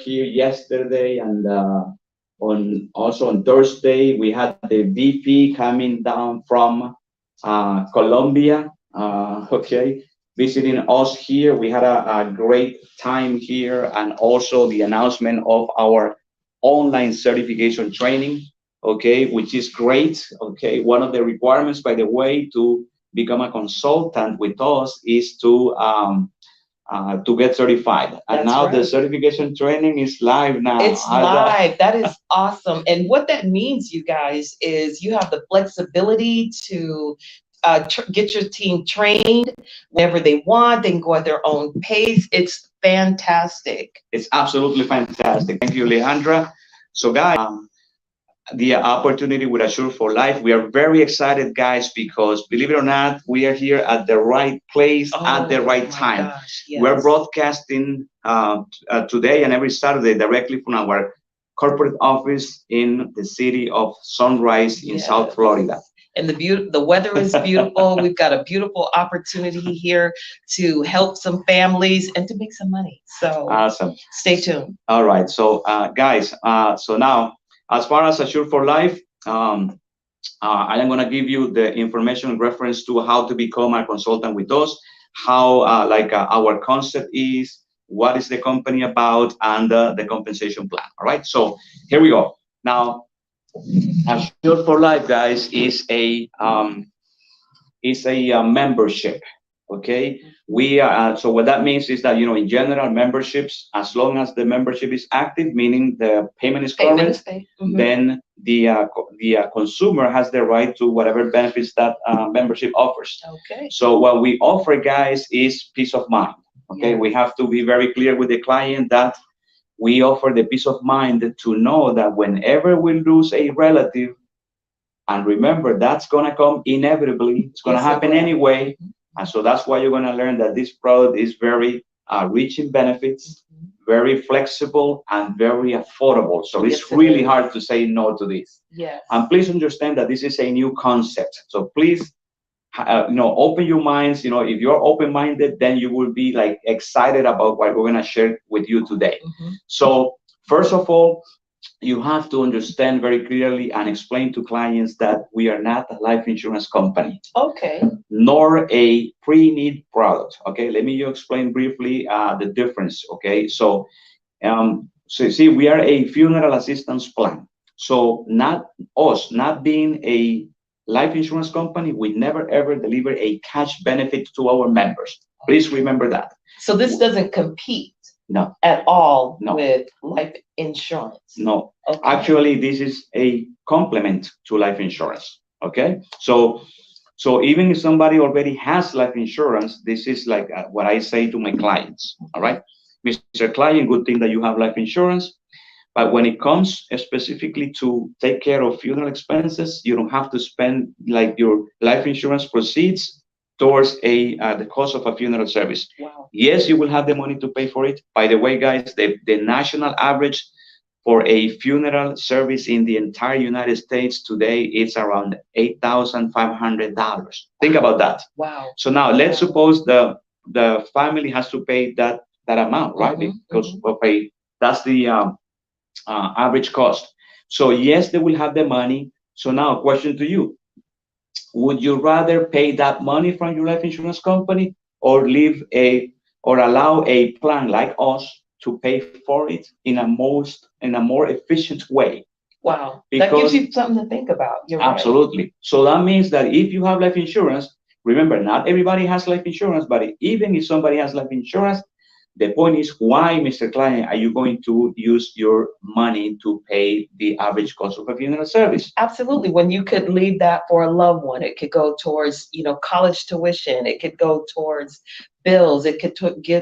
here yesterday, and on also on Thursday we had the VP coming down from Colombia. Okay, visiting us here. We had a great time here, and also the announcement of our online certification training. Okay, which is great. Okay, one of the requirements, by the way, to become a consultant with us is to get certified. And That's now the right. certification training is live now. It's live. That is awesome. And what that means, you guys, is you have the flexibility to get your team trained whenever they want. They can go at their own pace. It's fantastic. It's absolutely fantastic. Thank you, Alejandra. So, guys, the opportunity with Assure for Life. We are very excited, guys, because believe it or not, we are here at the right place at the right time. Gosh, We're yes. broadcasting today and every Saturday directly from our corporate office in the city of Sunrise in South Yes. Florida. And the weather is beautiful. We've got a beautiful opportunity here to help some families and to make some money. So Awesome. stay tuned. All right. So, guys, so now, as far as Assure for Life, I am going to give you the information in reference to how to become a consultant with us, how our concept is, what is the company about, and the compensation plan. All right. So here we go. Now, Assure for Life, guys, is a membership. Okay, we so what that means is that in general memberships, as long as the membership is active, meaning the payment is Payment current, is paid. Mhm. then the consumer has the right to whatever benefits that membership offers. Okay. So what we offer, guys, is peace of mind. Okay, Yes. we have to be very clear with the client that we offer the peace of mind to know that whenever we lose a relative, and remember, that's going to come inevitably. It's going to Yes, it happen will. anyway. And so that's why you're going to learn that this product is very rich in benefits, Mhm. very flexible, and very affordable. So Yes, it's it really is. hard to say no to this. Yes. And please understand that this is a new concept. So please, open your minds. If you're open-minded, then you will be like excited about what we're going to share with you today. Mhm. So first of all, you have to understand very clearly and explain to clients that we are not a life insurance company, Okay. nor a pre-need product. Okay, let me you explain briefly the difference. Okay, so you see, we are a funeral assistance plan. So not us, not being a life insurance company, we never ever deliver a cash benefit to our members. Please remember that. So this doesn't compete No, at all no, with life insurance. no. Okay. Actually, this is a complement to life insurance. Okay, so even if somebody already has life insurance, this is like what I say to my clients. All right, Mr. Client, good thing that you have life insurance, but when it comes specifically to take care of funeral expenses, you don't have to spend like your life insurance proceeds towards the cost of a funeral service. Wow. Yes, you will have the money to pay for it. By the way, guys, the national average for a funeral service in the entire United States today is around $8,500. Think about that. Wow. So now let's suppose the family has to pay that amount, right? Mhm, Because that's the average cost. So yes, they will have the money. So now, question to you: would you rather pay that money from your life insurance company, or leave or allow a plan like us to pay for it in a more efficient way? Wow. That gives Because you something to think about. You're right. absolutely. So that means that if you have life insurance, remember, not everybody has life insurance, but even if somebody has life insurance, the point is, why, Mr. Client, are you going to use your money to pay the average cost of a funeral service? Absolutely. When you could leave that for a loved one, it could go towards, college tuition. It could go towards bills. It could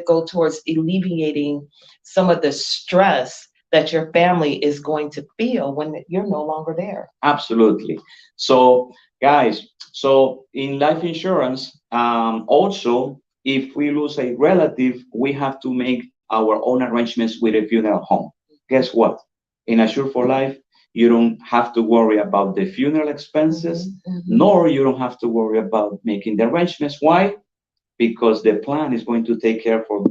go towards alleviating some of the stress that your family is going to feel when you're no longer there. Absolutely. So, guys, so in life insurance, also, if we lose a relative, we have to make our own arrangements with a funeral home. Guess what? In Assure for Life, you don't have to worry about the funeral expenses, nor you don't have to worry about making the arrangements. Why? Because the plan is going to take care for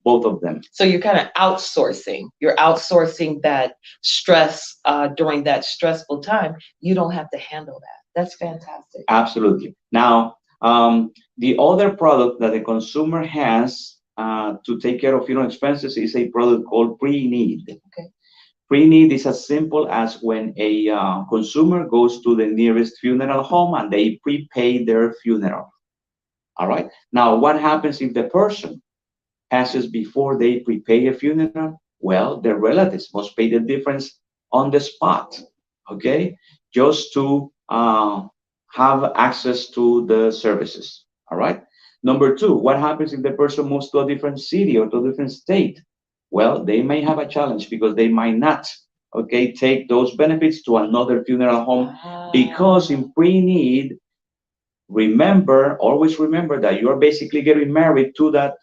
both of them. So you're kind of outsourcing. You're outsourcing that stress during that stressful time. You don't have to handle that. That's fantastic. Absolutely. Now, the other product that the consumer has to take care of funeral expenses is a product called Pre-Need. Okay. Pre-Need is as simple as when a consumer goes to the nearest funeral home and they prepay their funeral. All right. Now, what happens if the person passes before they prepay a funeral? Well, their relatives must pay the difference on the spot. Okay, just to have access to the services. All right. Number two, what happens if the person moves to a different city or to a different state? Well, they may have a challenge because they might not, okay, take those benefits to another funeral home because in Pre-Need, always remember that you are basically getting married to that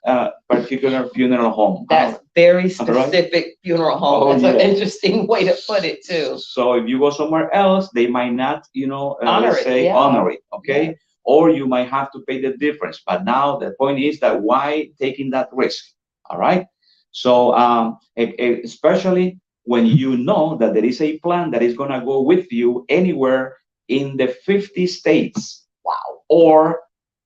particular funeral home. That's very All right. specific funeral home. Oh, That's an yeah. interesting way to put it too. So if you go somewhere else, they might not, Honor let's it, say yeah. honor it, okay? Yeah. Or you might have to pay the difference. But now the point is that why taking that risk? All right. So especially when you know that there is a plan that is going to go with you anywhere in the 50 states. Wow. Or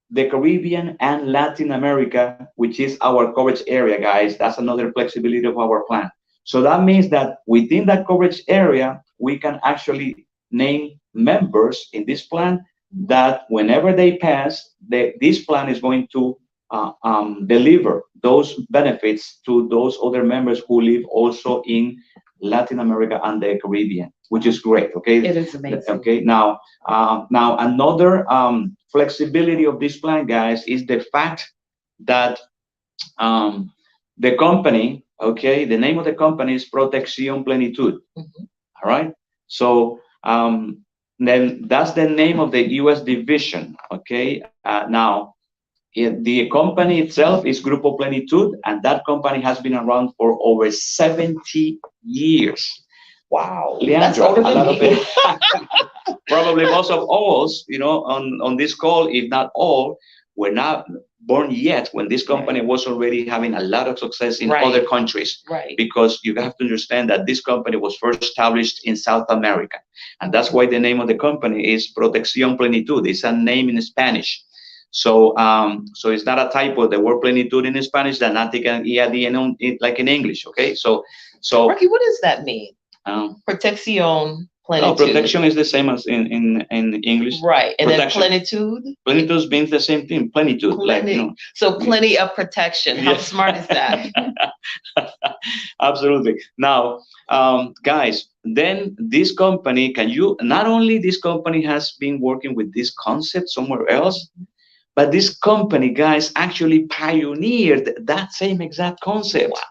the Caribbean and Latin America, which is our coverage area, guys. That's another flexibility of our plan. So that means that within that coverage area, we can actually name members in this plan that whenever they pass, this plan is going to deliver those benefits to those other members who live also in Latin America and the Caribbean, which is great. Okay, it is amazing. Okay, now another flexibility of this plan, guys, is the fact that the company, okay, the name of the company is Protección Plenitud. Mm-hmm. All right, so then that's the name of the U.S. division. Okay, now the company itself is Grupo Plenitud, and that company has been around for over 70 years. Wow, Leandra, that's older than me. Probably most of us, on this call, if not all, were not born yet when this company was already having a lot of success in other countries. Right. Because you have to understand that this company was first established in South America. And that's why the name of the company is Protección Plenitud. It's a name in Spanish. So so it's not a typo. The word plenitud in Spanish, that not taken EAD like in English. Okay. So Rocky, what does that mean? Protección Plenitud. No, protection is the same as in English. Right. And protection. Then plenitude? Plenitude means the same thing. Plenitude. So plenty of protection. How smart is that? Absolutely. Now, guys, then this company, not only this company has been working with this concept somewhere else, but this company, guys, actually pioneered that same exact concept. Wow.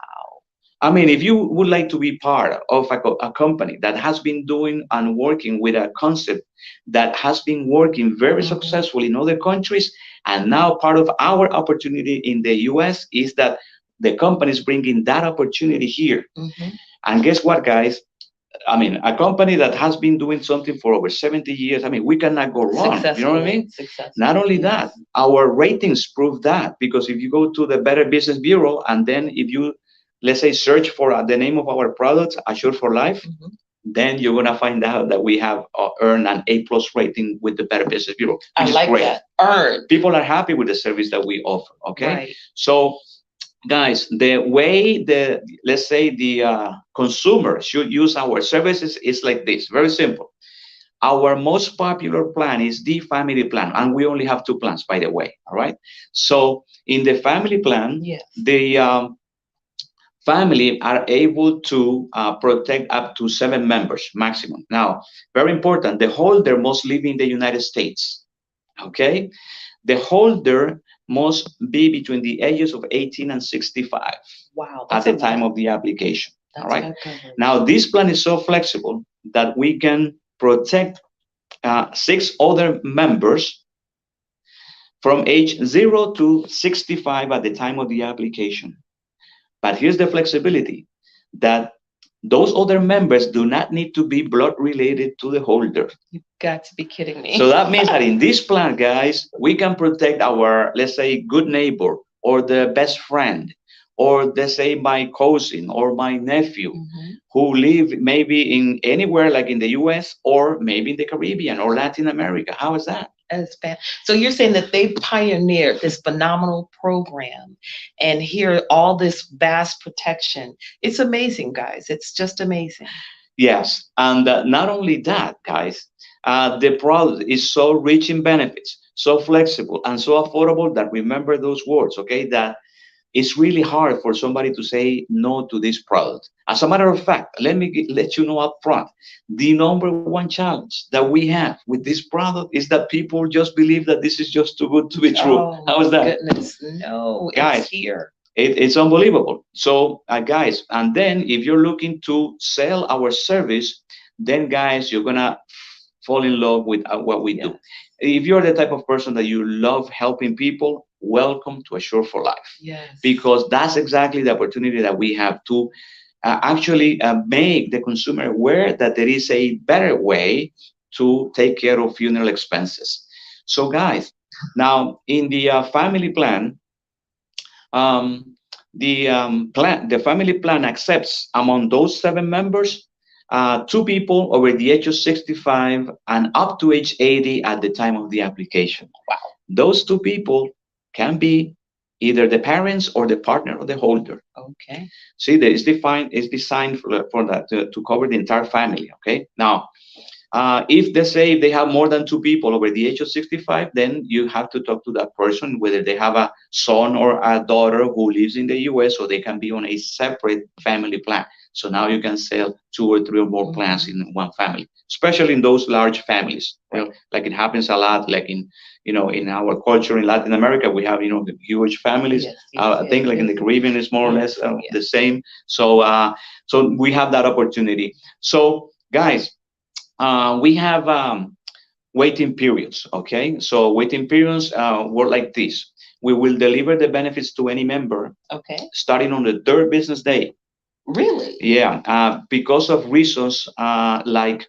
I mean, if you would like to be part of a company that has been doing and working with a concept that has been working very successfully in other countries, and now part of our opportunity in the US is that the company is bringing that opportunity here. And guess what, guys? I mean, a company that has been doing something for over 70 years, I mean, we cannot go wrong. You know what I mean? Not only that, our ratings prove that, because if you go to the Better Business Bureau and then if you, let's say, search for the name of our product, Assured for Life, then you're going to find out that we have earned an A+ rating with the Better Business Bureau. I like that. Earned. People are happy with the service that we offer. Okay. Right. So, guys, the way let's say the consumer should use our services is like this. Very simple. Our most popular plan is the family plan, and we only have 2 plans, by the way. All right. So in the family plan, the family are able to protect up to 7 members maximum. Now, very important, the holder must live in the United States. Okay. The holder must be between the ages of 18 and 65. Wow, at the time of the application. That's all right. Now, this plan is so flexible that we can protect 6 other members from age 0 to 65 at the time of the application. But here's the flexibility, that those other members do not need to be blood related to the holder. You've got to be kidding me. So that means that in this plan, guys, we can protect our, let's say, good neighbor or the best friend or let's say my cousin or my nephew Mhm. who live maybe in anywhere like in the US or maybe in the Caribbean or Latin America. How is that? That's fan. So you're saying that they pioneered this phenomenal program, and here all this vast protection. It's amazing, guys. It's just amazing. Yes, and not only that, guys, the product is so rich in benefits, so flexible, and so affordable that remember those words, okay? That it's really hard for somebody to say no to this product. As a matter of fact, let you know up front, the number one challenge that we have with this product is that people just believe that this is just too good to be true. Oh How my is that? goodness. No, it's Guys, here. it's unbelievable. So, guys, and then if you're looking to sell our service, then guys, you're gonna fall in love with what we Yeah. do. If you're the type of person that you love helping people, welcome to Assure for Life, Yes. because that's exactly the opportunity that we have to actually make the consumer aware that there is a better way to take care of funeral expenses. So, guys, now in the family plan, um, the family plan accepts among those 7 members, 2 people over the age of 65 and up to age 80 at the time of the application. Wow. Those 2 people can be either the parents or the partner of the holder. Okay. See, that is designed for that to cover the entire family. Okay. Now, if they say if they have more than 2 people over the age of 65, then you have to talk to that person whether they have a son or a daughter who lives in the US, so they can be on a separate family plan. So now you can sell 2 or 3 or more plans in one family, especially in those large families. Like it happens a lot, like in our culture in Latin America, we have the huge families. Yes, I think like in the Caribbean, it's more or less the same. So we have that opportunity. So guys, we have waiting periods. Okay, so waiting periods work like this. We will deliver the benefits to any member. Okay. Starting on the 3rd business day. Really? Yeah, because of reasons like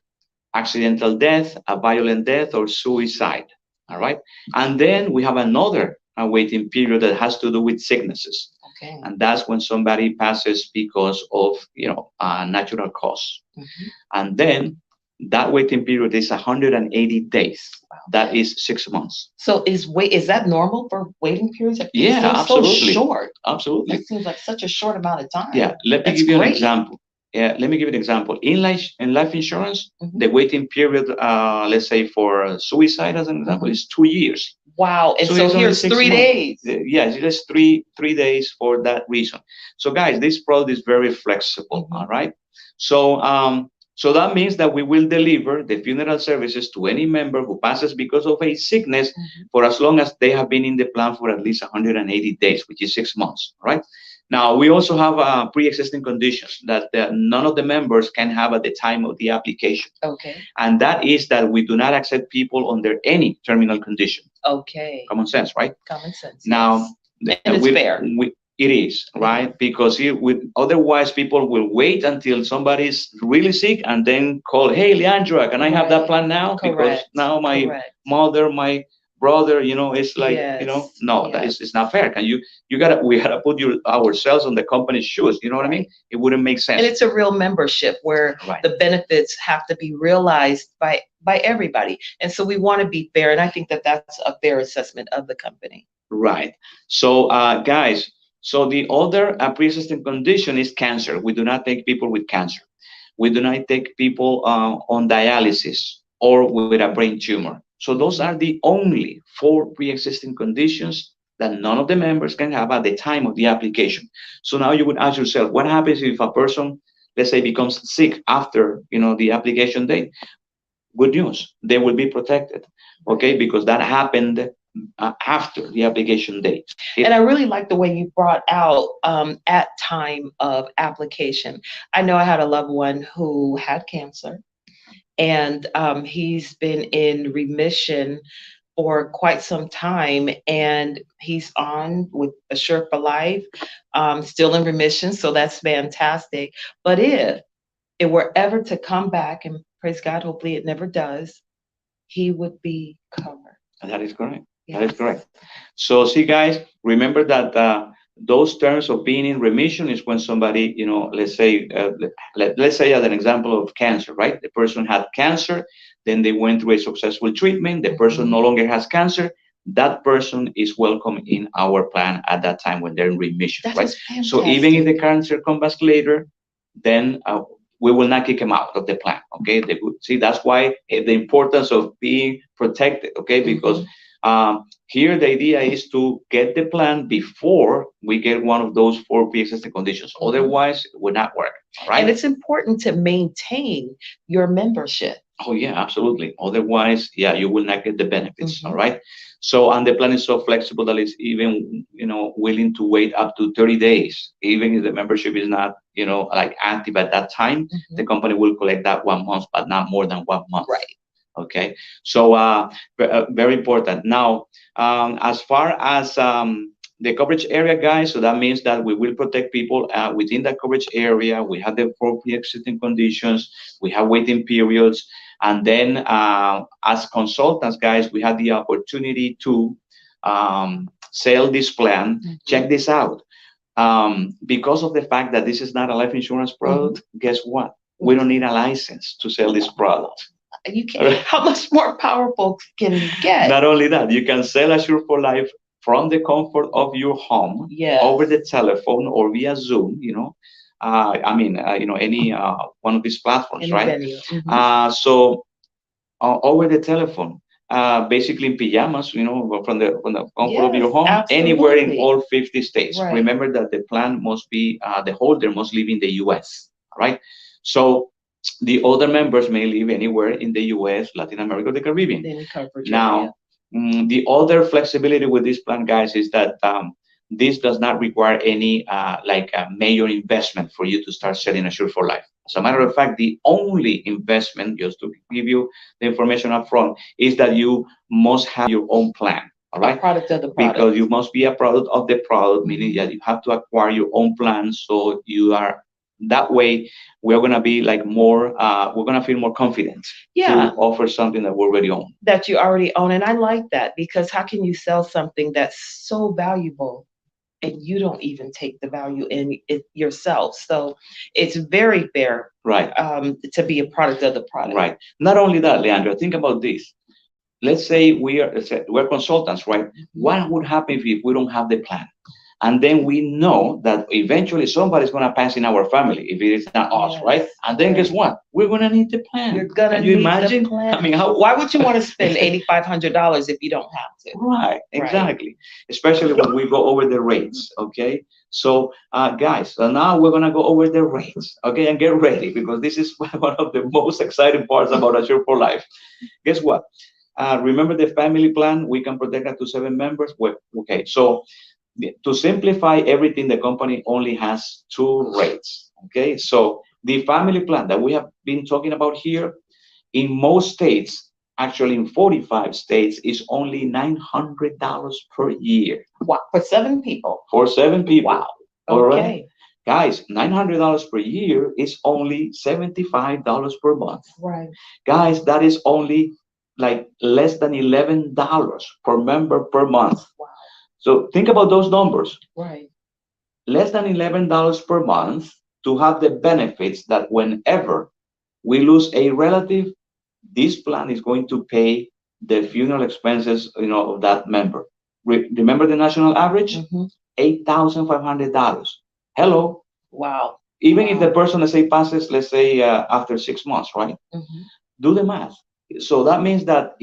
accidental death, a violent death, or suicide. All right, and then we have another waiting period that has to do with sicknesses. Okay. And that's when somebody passes because of natural cause. Mhm. And then that waiting period is 180 days. Wow. That is 6 months. So is that normal for waiting periods? It Yeah, seems absolutely. So short. Absolutely. That seems like such a short amount of time. Yeah, let me That's give you great. an example. Yeah, let me give you an example. In life insurance, Mhm. the waiting period, let's say for suicide as an example, is 2 years. Wow. And so it's only here's 6 3 months. days. Yes, it is three days for that reason. So guys, this product is very flexible. Mhm. All right. So that means that we will deliver the funeral services to any member who passes because of a sickness Mhm. for as long as they have been in the plan for at least 180 days, which is 6 months. Right. Now, we also have pre-existing conditions that none of the members can have at the time of the application. Okay. And that is that we do not accept people under any terminal condition. Okay. Common sense, right? Common sense. Now, yes. And it's fair. It is, right? Because otherwise people will wait until somebody's really sick and then call, hey, Leandra, can I have that plan now? Because Correct. now my Correct. mother, my brother, it's like, Yes. no, that is, it's not fair. We gotta put ourselves on the company's shoes. You know what I mean? It wouldn't make sense. And it's a real membership where Right. the benefits have to be realized by everybody. And so we want to be fair. And I think that that's a fair assessment of the company. Right. So, guys, so the other pre-existing condition is cancer. We do not take people with cancer. We do not take people on dialysis or with a brain tumor. So those are the only 4 pre-existing conditions that none of the members can have at the time of the application. So now you would ask yourself, what happens if a person, let's say, becomes sick after the application date? Good news, they will be protected, okay, because that happened after the application date. And I really like the way you brought out at time of application. I know I had a loved one who had cancer, and he's been in remission for quite some time, and he's on with Assure for Life, still in remission, so that's fantastic. But if it were ever to come back, and praise God, hopefully it never does, he would be covered. That is correct. That is correct. So see, guys, remember that Those terms of being in remission is when somebody, let's say, let's say as an example of cancer, right? The person had cancer, then they went through a successful treatment. The person no longer has cancer. That person is welcome in our plan at that time when they're in remission, That right? is fantastic. So even if the cancer comes back later, then we will not kick them out of the plan. Okay, see, that's why the importance of being protected. Okay, because here the idea is to get the plan before we get one of those 4 pre-existing conditions. Otherwise, it would not work. Right? And it's important to maintain your membership. Oh yeah, absolutely. Otherwise, yeah, you will not get the benefits. All right. So, and the plan is so flexible that it's even, willing to wait up to 30 days, even if the membership is not, like active at that time. The company will collect that 1 month, but not more than 1 month. Right. Okay. So, very important. Now, as far as the coverage area, guys, so that means that we will protect people within that coverage area. We have the 4 pre-existing conditions. We have waiting periods. And then as consultants, guys, we have the opportunity to sell this plan. Check this out. Because of the fact that this is not a life insurance product, guess what? We don't need a license to sell this product. You can't. How much more powerful can you get? Not only that, you can sell Assure for Life from the comfort of your home, over the telephone or via Zoom, any one of these platforms, right? So over the telephone, basically in pajamas, from the comfort of your home, anywhere in all 50 states. Right. Remember that the plan must be, the holder must live in the US, right? So the other members may live anywhere in the US, Latin America, or the Caribbean. Now, the other flexibility with this plan, guys, is that this does not require any major investment for you to start selling Assure for Life. As a matter of fact, the only investment, just to give you the information up front, is that you must have your own plan. All right? A product of the product. Because you must be a product of the product, meaning that you have to acquire your own plan. So you are, that way, we're going to be more, we're going to feel more confident to offer something that we already own. That you already own. And I like that, because how can you sell something that's so valuable and you don't even take the value in it yourself? So it's very fair, right, to be a product of the product. Right. Not only that, Leandro, think about this. Let's say we're consultants, right? What would happen if we don't have the plan? And then we know that eventually somebody's going to pass in our family if it is not us, right? And then guess what? We're going to need the plan. You're going to need the plan. I mean, why would you want to spend $8,500 if you don't have to? Right, exactly. Right. Especially when we go over the rates, okay? So, guys, so now we're going to go over the rates, okay? And get ready, because this is one of the most exciting parts about Assure for Life. Guess what? Remember the family plan? We can protect up to 7 members. Well, okay, so to simplify everything, the company only has 2 rates. Okay, so the family plan that we have been talking about here, in most states, actually in 45 states, is only $900 per year. Wow, for 7 people? For 7 people. Wow. All okay. Right? Guys, $900 per year is only $75 per month. Right. Guys, that is only less than $11 per member per month. Wow. So think about those numbers. Right. Less than $11 per month to have the benefits that whenever we lose a relative, this plan is going to pay the funeral expenses, of that member. Remember the national average? $8,500. Hello. Wow. Even if the person, let's say, passes, let's say, after 6 months, right? Do the math. So that means that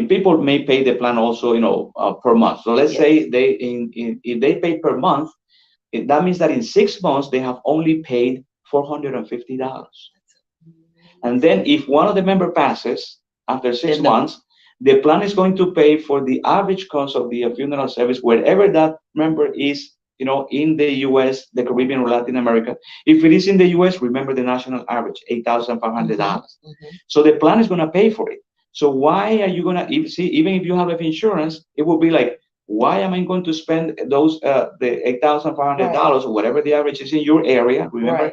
people may pay the plan also, per month. So let's say if they pay per month, that means that in 6 months they have only paid $450. And then if one of the member passes after 6 months, the plan is going to pay for the average cost of the funeral service wherever that member is, in the US, the Caribbean, or Latin America. If it is in the US, remember the national average, $8,500. So the plan is going to pay for it. So why are you going to even if you have life insurance, it will be like, why am I going to spend those the $8,500 or whatever the average is in your area? Remember,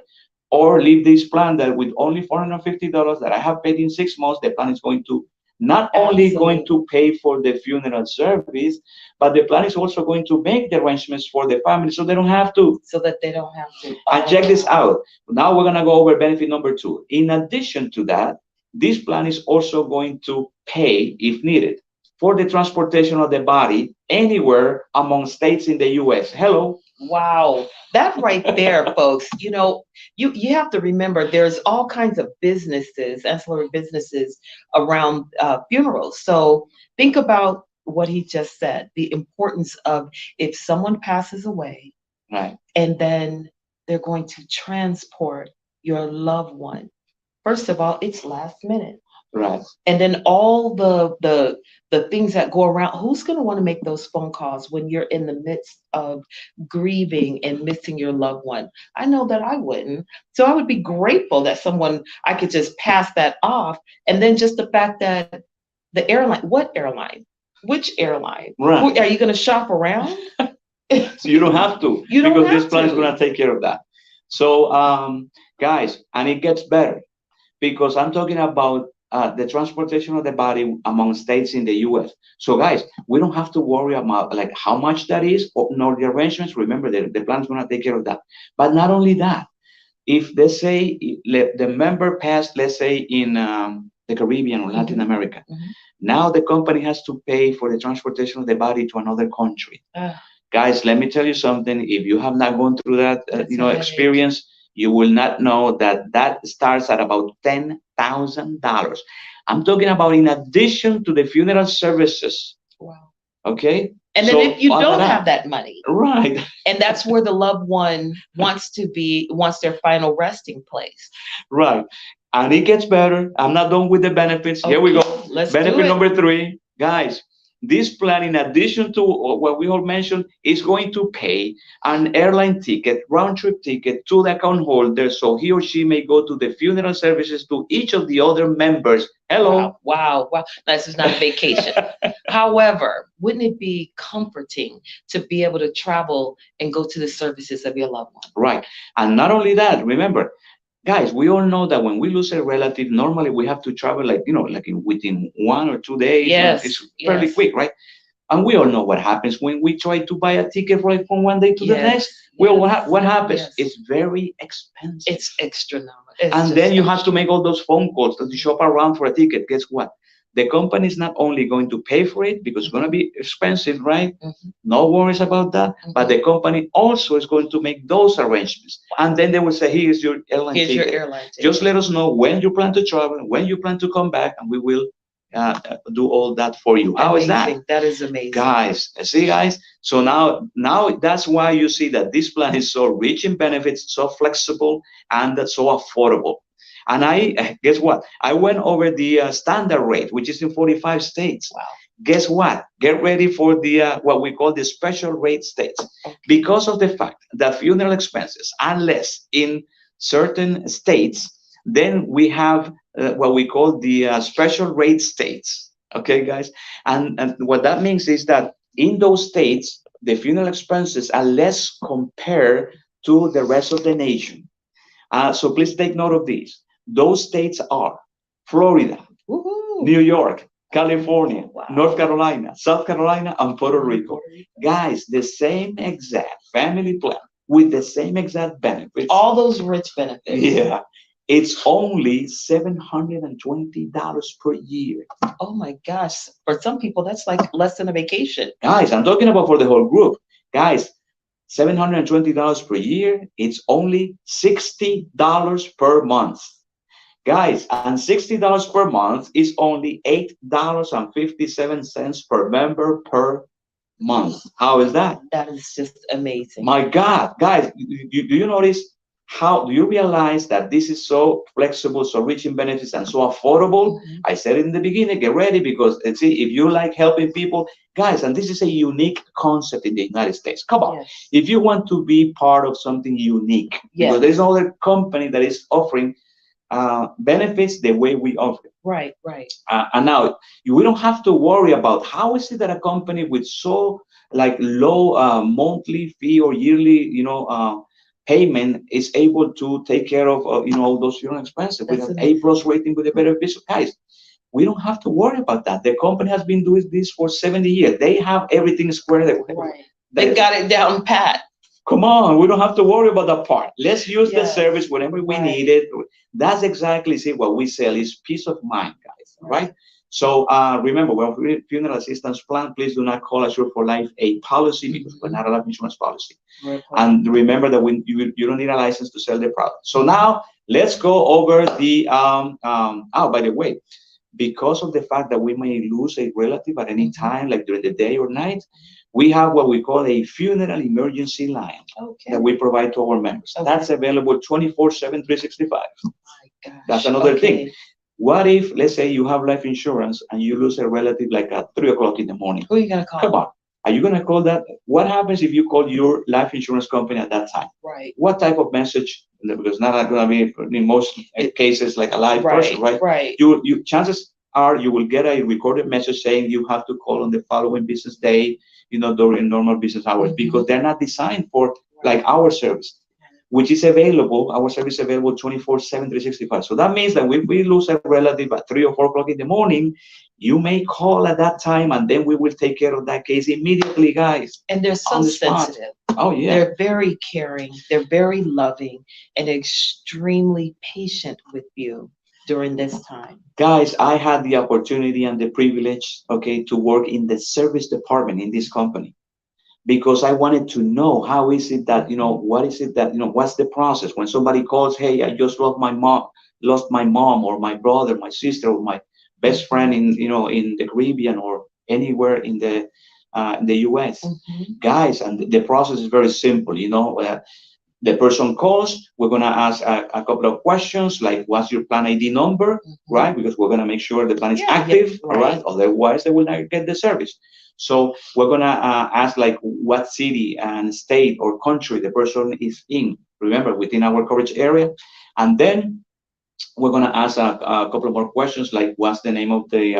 or leave this plan that with only $450 that I have paid in 6 months, the plan is going to not only going Absolutely. to pay for the funeral service, but the plan is also going to make the arrangements for the family so they don't have to. So that they don't have to. And Oh, check this wow. out. Now we're going to go over benefit number two. In addition to that, this plan is also going to pay, if needed, for the transportation of the body anywhere among states in the US. Hello. Wow. That right there, folks, you have to remember there's all kinds of businesses, ancillary businesses around funerals. So think about what he just said, the importance of if someone passes away Right, and then they're going to transport your loved one. First of all, it's last minute. right, And then all the things that go around, who's going to want to make those phone calls when you're in the midst of grieving and missing your loved one? I know that I wouldn't. So I would be grateful that someone, I could just pass that off. And then just the fact that the airline, what airline, which airline, right. are you going to shop around? So you don't have to, You don't because this have plan is to. going to take care of that. So, guys, and it gets better, because I'm talking about the transportation of the body among states in the US. So, guys, we don't have to worry about like how much that is, or nor the arrangements. Remember, the plan is going to take care of that. But not only that, if let's say the member passed, let's say in the Caribbean or Latin America, now the company has to pay for the transportation of the body to another country. Guys, let me tell you something. If you have not gone through that, That's a headache. experience, you will not know that that starts at about $10,000. I'm talking about in addition to the funeral services. Wow. Okay. And then So if you on don't that- have that money, right, and that's where the loved one wants their final resting place. right, and it gets better. I'm not done with the benefits. Here we go. Okay, let's do Benefit it. number three, guys. This plan, in addition to what we all mentioned, is going to pay an airline ticket, round trip ticket to the account holder, so he or she may go to the funeral services to each of the other members. Hello. Wow. This is not a vacation. However, wouldn't it be comforting to be able to travel and go to the services of your loved one? Right. And not only that, remember, guys, we all know that when we lose a relative, normally we have to travel within 1 or 2 days. Yes, It's fairly yes. quick, right? And we all know what happens when we try to buy a ticket right from one day to the Yes, next. Well, yes, what happens? yes. It's very expensive. It's extra number. And then you have to make all those phone calls to shop around for a ticket. Guess what? The company is not only going to pay for it because it's going to be expensive, right? No worries about that. But the company also is going to make those arrangements. And then they will say, here's your airline Here's ticket. your airline ticket. Just let us know when you plan to travel, when you plan to come back, and we will do all that for you. How is that? Amazing. That is amazing. Guys, see, guys. So now that's why you see that this plan is so rich in benefits, so flexible, and so affordable. And guess what? I went over the standard rate, which is in 45 states. Wow. Guess what? Get ready for the what we call the special rate states, because of the fact that funeral expenses are less in certain states. Then we have what we call the special rate states. Okay, guys, and what that means is that in those states, the funeral expenses are less compared to the rest of the nation. So please take note of these. Those states are Florida, Woohoo. New York, California, Wow. North Carolina, South Carolina, and Puerto Rico. Guys, the same exact family plan with the same exact benefits. All those rich benefits. Yeah. It's only $720 per year. Oh my gosh. For some people, that's like less than a vacation. Guys, I'm talking about for the whole group. Guys, $720 per year. It's only $60 per month. Guys, and $60 per month is only $8.57 per member per month. How is that? That is just amazing. My God, guys, do you notice how, do you realize that this is so flexible, so rich in benefits, and so affordable? I said it in the beginning, get ready, because see, if you like helping people, guys, and this is a unique concept in the United States. Come on. Yes. If you want to be part of something unique, because there's no other company that is offering benefits the way we offer. Right. And now we don't have to worry about how is it that a company with so low monthly fee or yearly, payment is able to take care of, those funeral expenses with an A+ rating with a better vision. Guys, We don't have to worry about that. The company has been doing this for 70 years. They have everything squared away. Right. They got it down pat. Come on, we don't have to worry about that part. Let's use the Yes. service whenever we Right. need it. That's exactly see what we sell is peace of mind, guys. Right? So remember, when funeral assistance plan, please do not call Assure for Life a policy because we're not a life insurance policy. Right. And remember that when you don't need a license to sell the product. So now let's go over the oh, by the way, because of the fact that we may lose a relative at any time, like during the day or night, we have what we call a funeral emergency line that we provide to our members. That's available 24/7, 365. My gosh. That's another thing. What if, let's say, you have life insurance and you lose a relative like at 3 o'clock in the morning? Who are you gonna call? Come on. Are you gonna call that? What happens if you call your life insurance company at that time? Right. What type of message? Because not gonna be in most cases like a live person, right? Right. You chances are you will get a recorded message saying you have to call on the following business day, during normal business hours, because they're not designed for like our service, which is available. Our service is available 24/7, 365. So that means that if we lose a relative at 3 or 4 o'clock in the morning, you may call at that time, and then we will take care of that case immediately, guys. And they're so sensitive. Oh yeah. They're very caring. They're very loving and extremely patient with you during this time. Guys, I had the opportunity and the privilege, to work in the service department in this company, because I wanted to know how is it that, what is it that, what's the process when somebody calls, hey, I just lost my mom or my brother, my sister, or my best friend in the Caribbean or anywhere in the US. Guys, and the process is very simple. The person calls, we're going to ask a couple of questions like, what's your plan ID number, right? Because we're going to make sure the plan is active, all right? Otherwise, they will not get the service. So we're going to ask like what city and state or country the person is in, remember, within our coverage area. And then we're going to ask a couple of more questions like, what's the name of the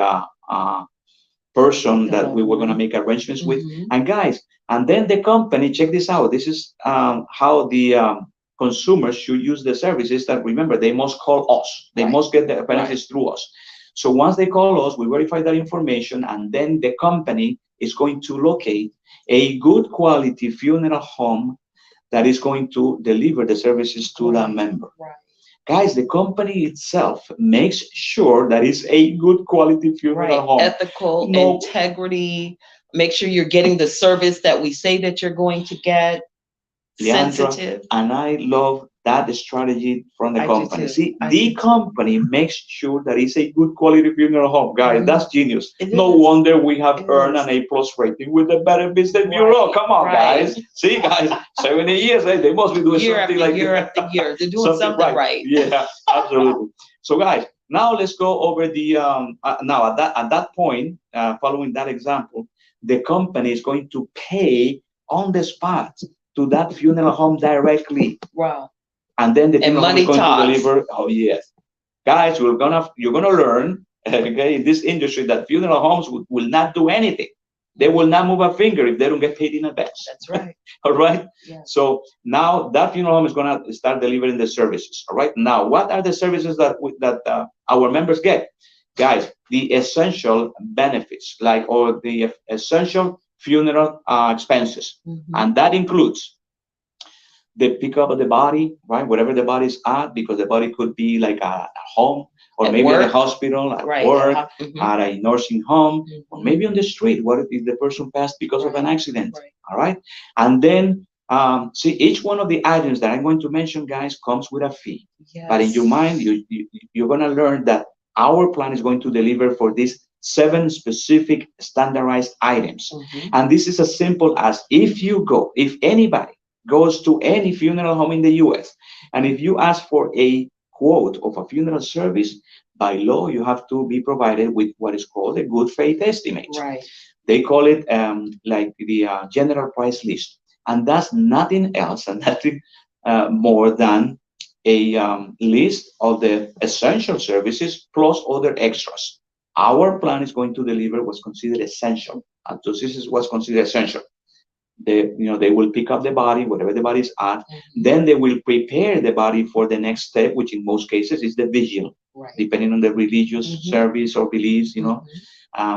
person that we were going to make arrangements with. And guys, and then the company, check this out. This is how the consumers should use the services. That remember, they must call us. They must get the benefits through us. So once they call us, we verify that information, and then the company is going to locate a good quality funeral home that is going to deliver the services to that member. Guys, the company itself makes sure that it's a good quality funeral home. Ethical, integrity, make sure you're getting the service that we say that you're going to get. Leandra, sensitive. And I love that strategy from the company. See, the company makes sure that it's a good quality funeral home. Guys, that's genius. No wonder we have earned an A+ rating with the Better Business Bureau. Come on, guys. See, guys, 70 years, they must be doing something like year after year. They're doing something right. Yeah, absolutely. So, guys, now let's go over the, now at that point, following that example, the company is going to pay on the spot to that funeral home directly. Wow. And then the funeral home is going talks. to deliver. Oh yes, guys, you're gonna learn, in this industry that funeral homes will not do anything. They will not move a finger if they don't get paid in advance. That's right. All right. Yeah. So now that funeral home is gonna start delivering the services. All right. Now, what are the services that our members get? Guys, the essential benefits, or the essential funeral expenses, and that includes the pickup of the body, right? Wherever the body is at, because the body could be like at home, or at maybe at a hospital, at work, at a nursing home, or maybe on the street. What if the person passed because of an accident? All right. And then see, each one of the items that I'm going to mention, guys, comes with a fee. Yes. But in your mind, you're going to learn that our plan is going to deliver for these 7 specific standardized items. And this is as simple as if anybody goes to any funeral home in the US, and if you ask for a quote of a funeral service, by law, you have to be provided with what is called a good faith estimate. Right. They call it like the general price list. And that's nothing else and nothing more than a list of the essential services plus other extras. Our plan is going to deliver what's considered essential. And so this is what's considered essential. they will pick up the body, wherever the body is at. Mhm. Then they will prepare the body for the next step, which in most cases is the vigil, Right. depending on the religious Mhm. service or beliefs. Mhm.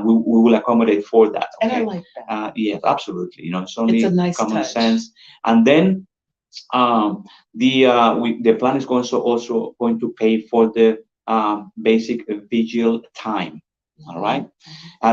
We will accommodate for that. And I Okay. like that. Yes, absolutely. It's It's a only nice common touch. sense. And then the plan is also going to pay for the basic vigil time. All right.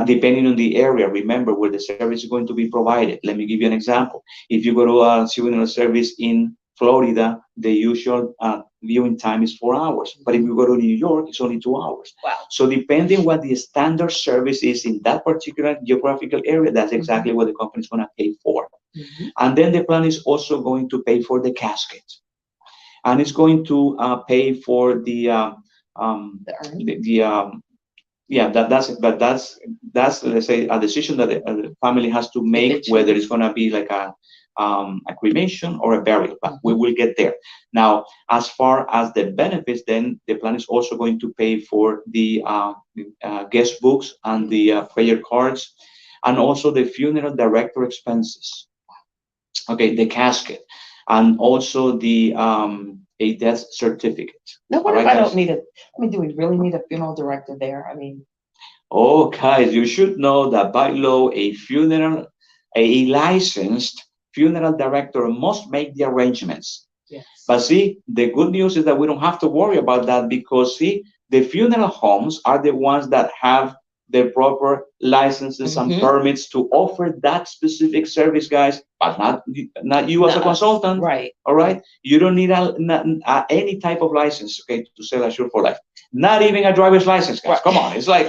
Depending on the area, remember where the service is going to be provided. Let me give you an example. If you go to a funeral service in Florida, the usual viewing time is 4 hours. But if you go to New York, it's only 2 hours. Wow. So depending what the standard service is in that particular geographical area, that's exactly what the company is going to pay for. Mhm. And then the plan is also going to pay for the casket, and it's going to pay for The urn. the yeah, that's it. But that's let's say a decision that the family has to If make, it whether it's chooses. going to be like a cremation or a burial. But we Mhm. will get there. Now, as far as the benefits, then the plan is also going to pay for the guest books and the prayer cards, and also the funeral director expenses. Okay, the casket, and also the a death certificate. Now, All what if right, I guys. don't need do we really need a funeral director there? I mean, Oh, guys, you should know that by law, a licensed funeral director must make the arrangements. yes. But see, the good news is that we don't have to worry about that, because see, the funeral homes are the ones that have the proper licenses and Mhm. permits to offer that specific service, guys, but not you as a Not us. consultant. Right. All right, you don't need any type of license, okay, to sell Assure for Life. Not even a driver's license, guys. Right. Come on, it's like,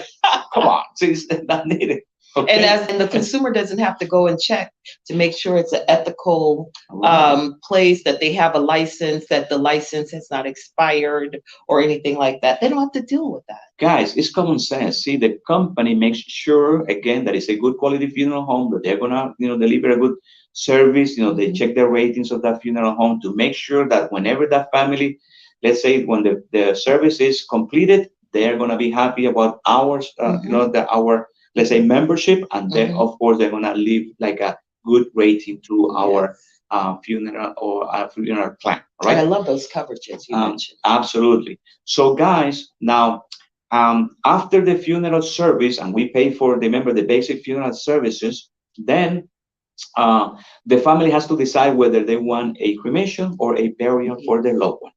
come on, see, it's not needed. Okay. And the consumer doesn't have to go and check to make sure it's an ethical Right. place, that they have a license, that the license has not expired or anything like that. They don't have to deal with that. Guys, it's common sense. See, the company makes sure again that it's a good quality funeral home, that they're gonna, deliver a good service. They Mhm. check the ratings of that funeral home to make sure that whenever that family, let's say when the service is completed, they're gonna be happy about ours, Mhm. our, let's say, membership, and then Mhm. of course they're gonna leave like a good rating to our Yes. funeral or funeral plan. All And I right. love those coverages you mentioned. Absolutely. So, guys, now after the funeral service, and we pay for, remember, the basic funeral services, then the family has to decide whether they want a cremation or a burial for their loved one.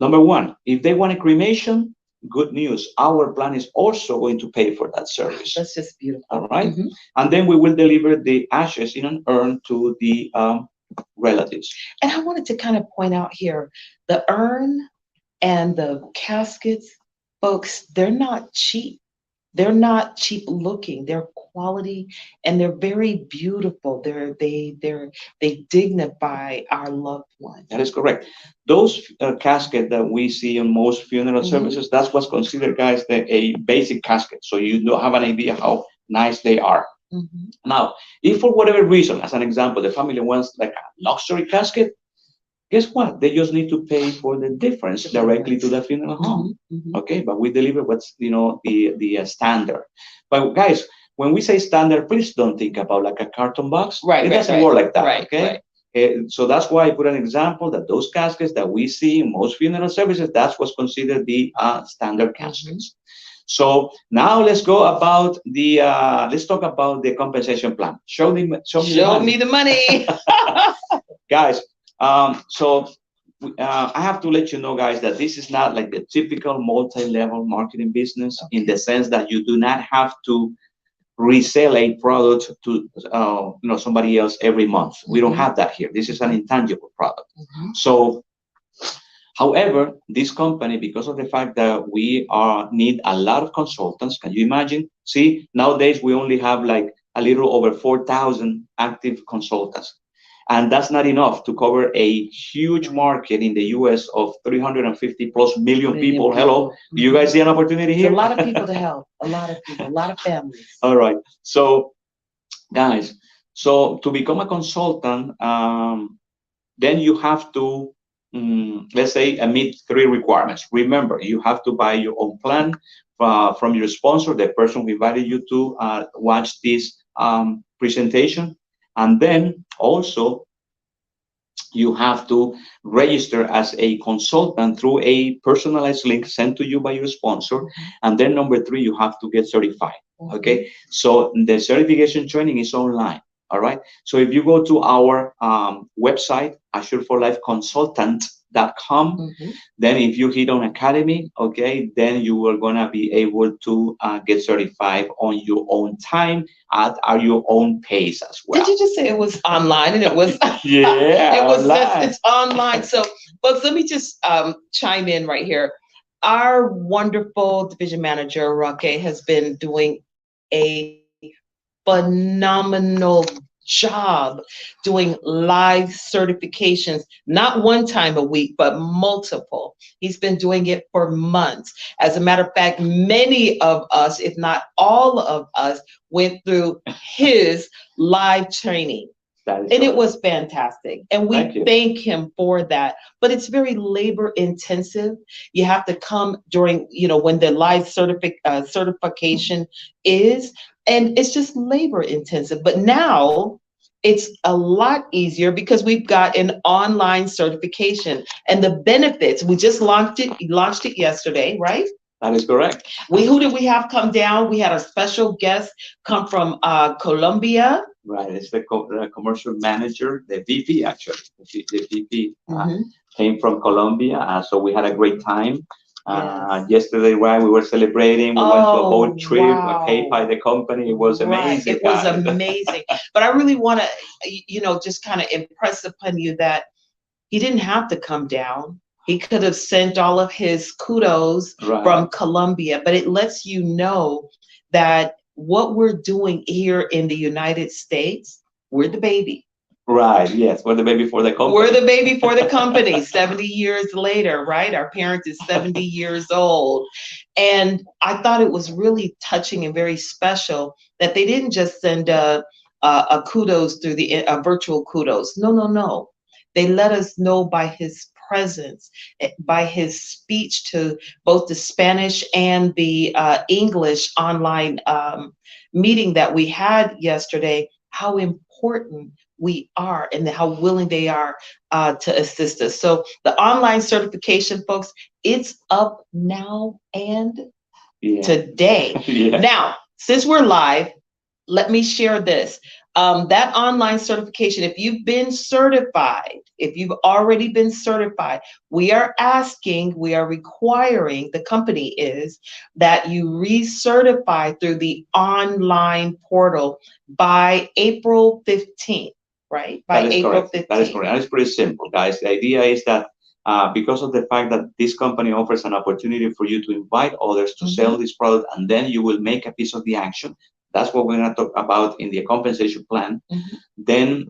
Number one, if they want a cremation, good news. Our plan is also going to pay for that service. That's just beautiful. All right. Mhm. And then we will deliver the ashes in an urn to the relatives. And I wanted to kind of point out here, the urn and the caskets, folks, they're not cheap. They're not cheap looking. They're quality, and they're very beautiful. They dignify our loved ones. That is correct. Those casket that we see in most funeral Mhm. services, that's what's considered, guys, a basic casket. So you don't have an idea how nice they are. Mhm. Now, if for whatever reason, as an example, the family wants like a luxury casket, guess what? They just need to pay for the difference directly to the funeral home. Mhm. Mhm. Okay, but we deliver what's the standard. But guys, when we say standard, please don't think about like a carton box. Right, It right, doesn't right. work like that. Right, Okay. right. So that's why I put an example that those caskets that we see in most funeral services, that's what's considered the standard caskets. So now let's go about the let's talk about the compensation plan. Show me the Show money. me the money. Guys. So I have to let you know, guys, that this is not like the typical multi-level marketing business, in the sense that you do not have to resell a product to somebody else every month. We don't Mhm. have that here. This is an intangible product. Mhm. So, however, this company, because of the fact that we need a lot of consultants, can you imagine? See, nowadays we only have like a little over 4,000 active consultants. And that's not enough to cover a huge market in the US of 350 plus million people. Hello, do you guys see an opportunity It's here? a lot of people to help. A lot of people, a lot of families. All right. So, guys, so to become a consultant, then you have to, let's say, meet three requirements. Remember, you have to buy your own plan from your sponsor, the person who invited you to watch this presentation. And then also you have to register as a consultant through a personalized link sent to you by your sponsor. And then number three, you have to get certified. Okay, so the certification training is online. All right, so if you go to our website, assureforlifeconsultant.com, then if you hit on academy, okay, then you are gonna be able to get certified on your own time at your own pace as well. Did you just say it was online and it was? Yeah, it was online. just, it's online. So, folks, let me just chime in right here. Our wonderful division manager, Roque, has been doing a phenomenal job doing live certifications, not one time a week, but multiple. He's been doing it for months. As a matter of fact, many of us, if not all of us, went through his live training. And it was fantastic. And we thank him for that. But it's very labor intensive. You have to come during, when the live certification is, and it's just labor intensive. But now it's a lot easier because we've got an online certification and the benefits. We just launched it yesterday, right? That is correct. Who did we have come down? We had a special guest come from Colombia. Right, it's the commercial manager, the VP actually. The VP came from Colombia, so we had a great time. Yesterday, right, we were celebrating. We went to a boat trip, paid by the company. It was amazing. It was amazing. But I really want to, just kind of impress upon you that he didn't have to come down. He could have sent all of his kudos from Colombia, but it lets you know that what we're doing here in the United States, we're the baby. Right, yes, we're the baby for the company. We're the baby for the company 70 years later, right? Our parent is 70 years old. And I thought it was really touching and very special that they didn't just send a kudos through the virtual kudos. No. They let us know by his presence, by his speech to both the Spanish and the English online meeting that we had yesterday, how important we are and how willing they are to assist us. So the online certification, folks, it's up now and today. Now, since we're live, let me share this. That online certification, if you've been certified, if you've already been certified, we are requiring, the company is, that you recertify through the online portal by April 15th, right? By April 15th. That is correct. And it's pretty simple, guys. The idea is that because of the fact that this company offers an opportunity for you to invite others to sell this product, and then you will make a piece of the action. That's what we're going to talk about in the compensation plan. Then,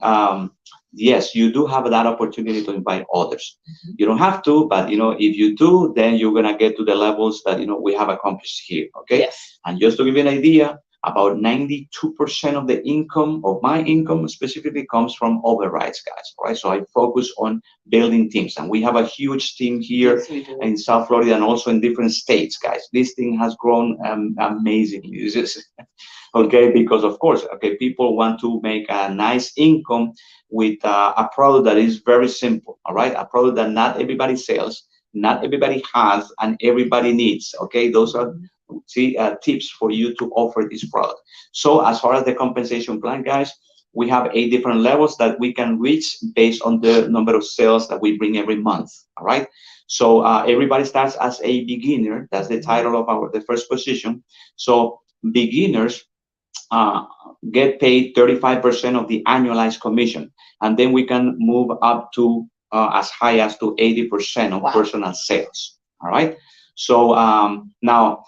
yes, you do have that opportunity to invite others. You don't have to, but if you do, then you're going to get to the levels that we have accomplished here. Okay. Yes. And just to give you an idea, about 92% of the income, of my income specifically, comes from overrides, guys. Right. So I focus on building teams, and we have a huge team here in South Florida and also in different states, guys. This thing has grown amazingly. It's just, okay, because of course, people want to make a nice income with a product that is very simple. All right, a product that not everybody sells, not everybody has, and everybody needs. Okay, those are tips for you to offer this product. So as far as the compensation plan, guys, we have 8 different levels that we can reach based on the number of sales that we bring every month. All right. So everybody starts as a beginner. That's the title of the first position. So beginners get paid 35% of the annualized commission, and then we can move up to as high as to 80% of personal sales. All right. So now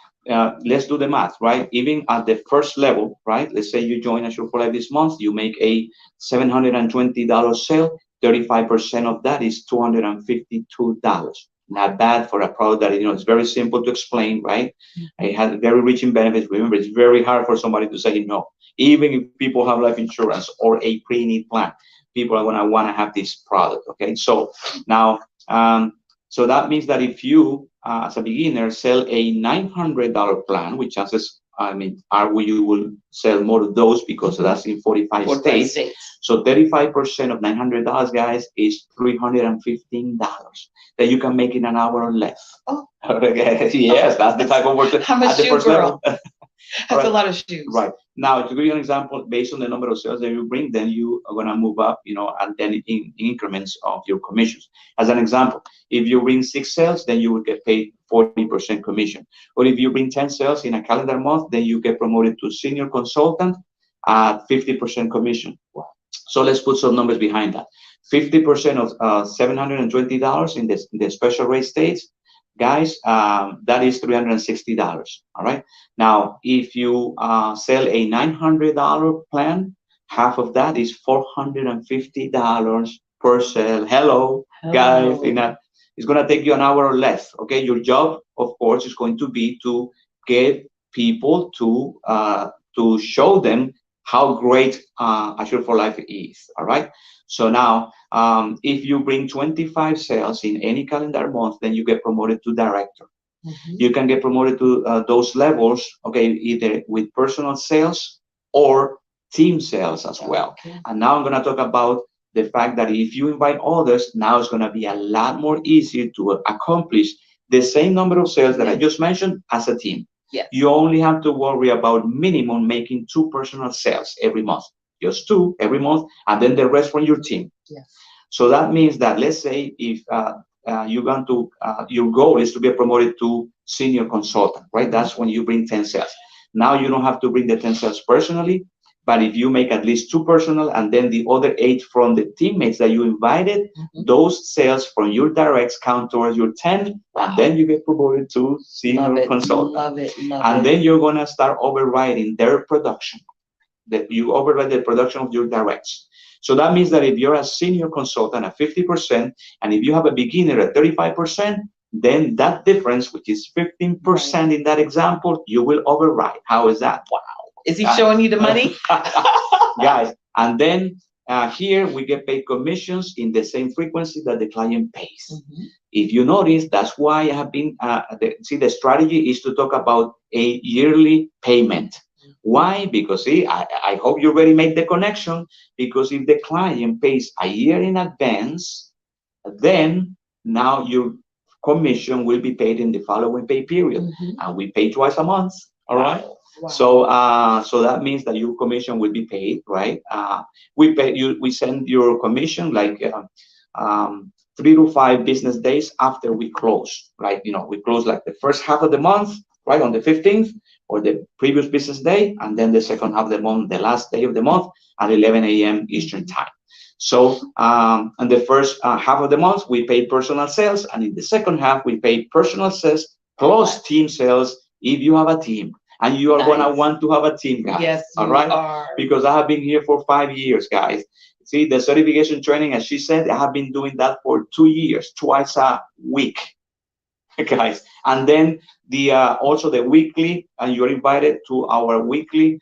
let's do the math, right? Even at the first level, right? Let's say you join Assure for Life this month, you make a $720 sale. 35% of that is $252. Not bad for a product that it's very simple to explain, right? It has very rich in benefits. Remember, it's very hard for somebody to say no. Even if people have life insurance or a pre-need plan, people are gonna want to have this product. Okay, so now, so that means that if you, as a beginner, sell a $900 plan, which has I mean, you will sell more of those because that's in 45 states. So 35% of $900, guys, is $315 that you can make in an hour or less. Oh. Yes, that's the type of work. How much shoe girl? That's Right. a lot of shoes. Right. Now, to give you an example, based on the number of sales that you bring, then you are going to move up, and then in increments of your commissions. As an example, if you bring 6 sales, then you will get paid 40% commission. Or if you bring 10 sales in a calendar month, then you get promoted to senior consultant at 50% commission. Wow. So let's put some numbers behind that. 50% of $720 in the special rate states. Guys, that is $360. All right. Now, if you sell a $900 plan, half of that is $450 per sale. Hello, guys. It's going to take you an hour or less. Okay. Your job, of course, is going to be to get people to show them how great Assure for Life is. All right. So now, if you bring 25 sales in any calendar month, then you get promoted to director. Mm-hmm. You can get promoted to those levels, okay, either with personal sales or team sales as well. Okay. And now I'm going to talk about the fact that if you invite others, now it's going to be a lot more easy to accomplish the same number of sales that I just mentioned as a team. Yes. You only have to worry about minimum making 2 personal sales every month. Just 2 every month, and then the rest from your team. Yes. So that means that, let's say, if you're going to, your goal is to get promoted to senior consultant, right? That's when you bring 10 sales. Now you don't have to bring the 10 sales personally, but if you make at least 2 personal and then the other 8 from the teammates that you invited, mm-hmm. those sales from your directs count towards your 10, wow. And then you get promoted to senior consultant. Love it. And then you're going to start overriding their production. That you override the production of your directs. So that means that if you're a senior consultant at 50%, and if you have a beginner at 35%, then that difference, which is 15% right. in that example, you will override. How is that? Wow. Is he showing you the money? Guys, and then here we get paid commissions in the same frequency that the client pays. Mm-hmm. If you notice, that's why I have been, the strategy is to talk about a yearly payment. Why? Because I hope you already made the connection, because if the client pays a year in advance, then now your commission will be paid in the following pay period. Mm-hmm. And we pay twice a month. All right. Wow. So that means that your commission will be paid, right? We send your commission like 3 to 5 business days after we close, right? We close like the first half of the month, right, on the 15th or the previous business day, and then the second half of the month, the last day of the month at 11 a.m. Eastern time. So in the first half of the month, we pay personal sales, and in the second half, we pay personal sales plus team sales if you have a team. And you are going to want to have a team, guys. Yes, all right? Are. Because I have been here for 5 years, guys. See, the certification training, as she said, I have been doing that for 2 years, twice a week, guys. And then also the weekly, and you're invited to our weekly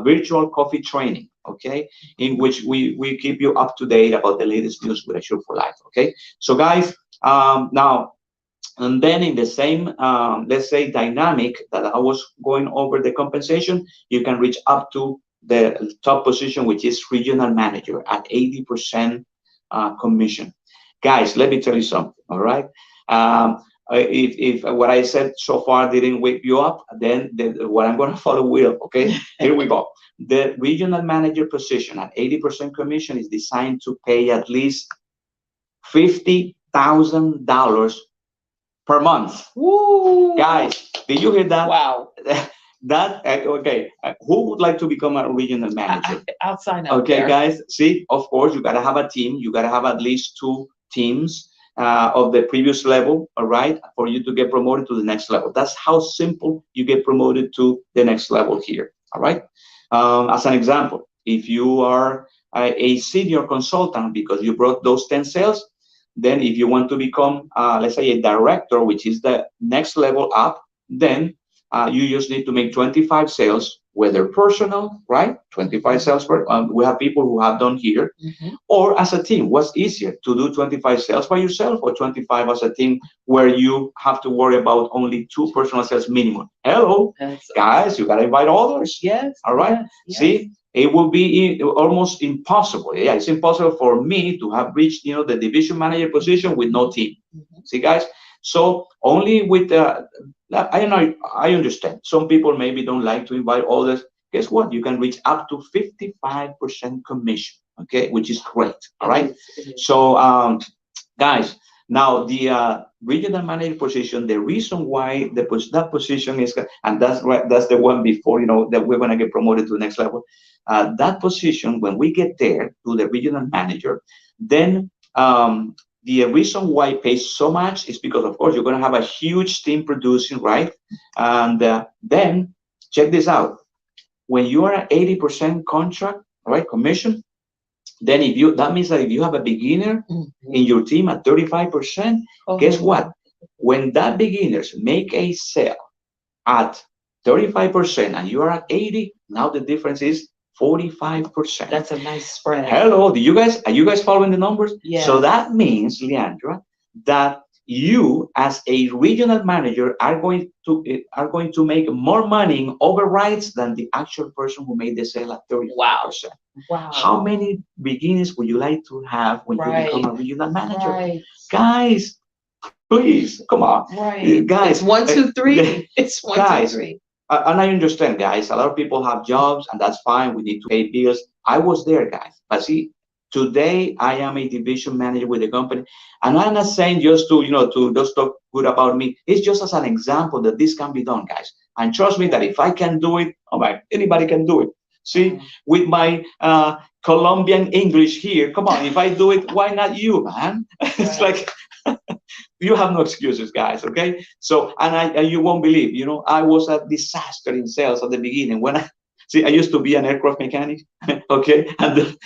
virtual coffee training, okay, in which we keep you up to date about the latest news with Assure for Life, okay? So, guys, now, and then in the same, let's say, dynamic that I was going over the compensation, you can reach up to the top position, which is regional manager at 80% commission. Guys, let me tell you something, all right? If what I said so far didn't wake you up, then what I'm going to follow will, okay? Here we go. The regional manager position at 80% commission is designed to pay at least $50,000 per month. Woo! Guys, did you hear that? Wow. Okay. Who would like to become a regional manager? I'll sign up. Okay, there. Guys. See, of course, you gotta have a team. You gotta have at least 2 teams of the previous level, all right, for you to get promoted to the next level. That's how simple you get promoted to the next level here. All right. As an example, if you are a senior consultant because you brought those 10 sales, then if you want to become, let's say, a director, which is the next level up, then you just need to make 25 sales whether personal, right? 25 sales per, we have people who have done here, or as a team. What's easier, to do 25 sales by yourself or 25 as a team where you have to worry about only 2 personal sales minimum? Hello, guys, you gotta invite others. Yes. All right. Yes. See, it will be almost impossible. Yeah, it's impossible for me to have reached, the division manager position with no team. See, guys. So only with I understand. Some people maybe don't like to invite others. Guess what? You can reach up to 55% commission. Okay, which is great. All right. It is. So, guys, now the regional manager position. The reason why that position is, and that's right, that's the one before that we're gonna get promoted to the next level. That position, when we get there to the regional manager, then the reason why it pays so much is because, of course, you're going to have a huge team producing, right? And then check this out. When you are at 80% contract, right, commission, then that means that if you have a beginner in your team at 35%, guess what? When that beginners make a sale at 35% and you are at 80, now the difference is 45%. That's a nice spread. Hello, are you guys following the numbers? Yeah. So that means, Leandra, that you as a regional manager are going to make more money in overrides than the actual person who made the sale at 35%. Wow. How many beginners would you like to have when you become a regional manager? Right. Guys, please, come on. Right. Guys, it's 1, 2, 3. It's 1, 2, 3. And I understand, guys, a lot of people have jobs, and that's fine. We need to pay bills. I was there, guys. But see, today I am a division manager with the company, and I'm not saying just to just talk good about me. It's just as an example that this can be done, guys. And trust me that if I can do it, anybody can do it. See, with my Colombian English here, come on, if I do it, why not you, man? It's like you have no excuses, guys. Okay. So, and you won't believe, I was a disaster in sales at the beginning. When I used to be an aircraft mechanic. Okay. And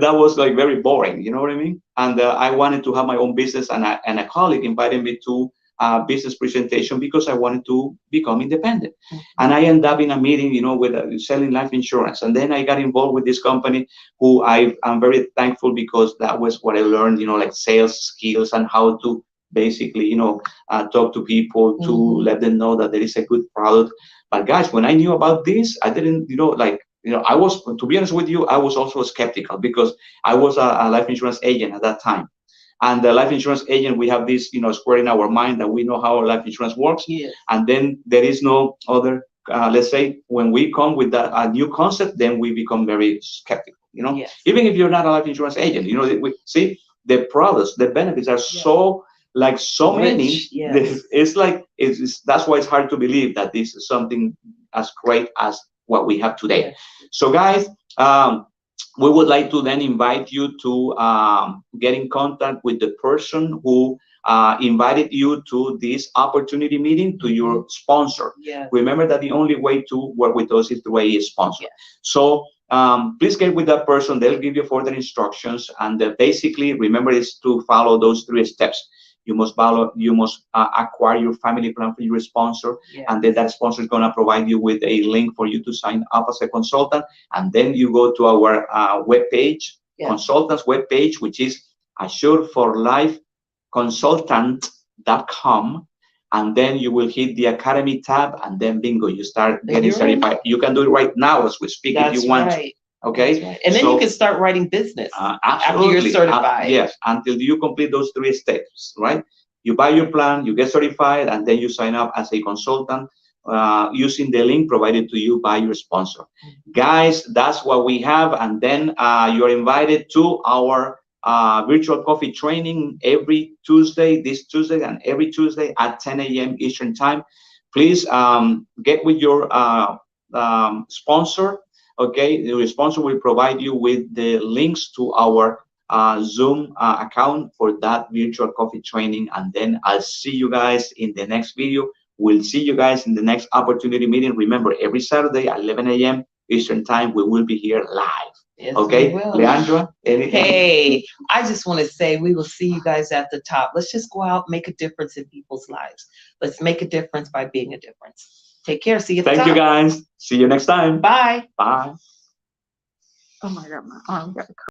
that was like very boring. You know what I mean? And I wanted to have my own business, and a colleague invited me to a business presentation because I wanted to become independent. And I ended up in a meeting, with selling life insurance. And then I got involved with this company who I'm very thankful, because that was what I learned, like sales skills and how to basically, talk to people to let them know that there is a good product. But guys, when I knew about this, I didn't, I was, to be honest with you, I was also skeptical, because I was a life insurance agent at that time. And the life insurance agent, we have this, square in our mind that we know how life insurance works. Yes. And then there is no other, let's say, when we come with a new concept, then we become very skeptical, Yes. Even if you're not a life insurance agent, we see the products, the benefits are so, like so many. Yes. It's like, that's why it's hard to believe that this is something as great as what we have today. Yes. So guys, we would like to then invite you to get in contact with the person who invited you to this opportunity meeting, to your sponsor. Yes. Remember that the only way to work with us is through a sponsor. Yes. So please get with that person. They'll give you further instructions. And basically, remember, is to follow those 3 steps. You must acquire your family plan for your sponsor. Yes. And then that sponsor is going to provide you with a link for you to sign up as a consultant. And then you go to our webpage, consultants webpage, which is assureforlifeconsultant.com. And then you will hit the Academy tab, and then bingo, you start getting certified. You can do it right now as we speak. That's if you want. Right. Okay. Right. And then you can start writing business after you're certified. Yes, until you complete those 3 steps, right? You buy your plan, you get certified, and then you sign up as a consultant using the link provided to you by your sponsor. Guys, that's what we have. And then you're invited to our virtual coffee training every Tuesday, this Tuesday, and every Tuesday at 10 a.m. Eastern time. Please get with your sponsor. Okay, the sponsor will provide you with the links to our Zoom account for that virtual coffee training. And then I'll see you guys in the next video. We'll see you guys in the next opportunity meeting. Remember, every Saturday at 11 a.m. Eastern time, we will be here live. Yes, okay, Leandra, anything? Hey, I just want to say we will see you guys at the top. Let's just go out, make a difference in people's lives. Let's make a difference by being a difference. Take care. See you at the Thank you, top. guys. See you next time. Bye. Bye. Oh my God, my arm got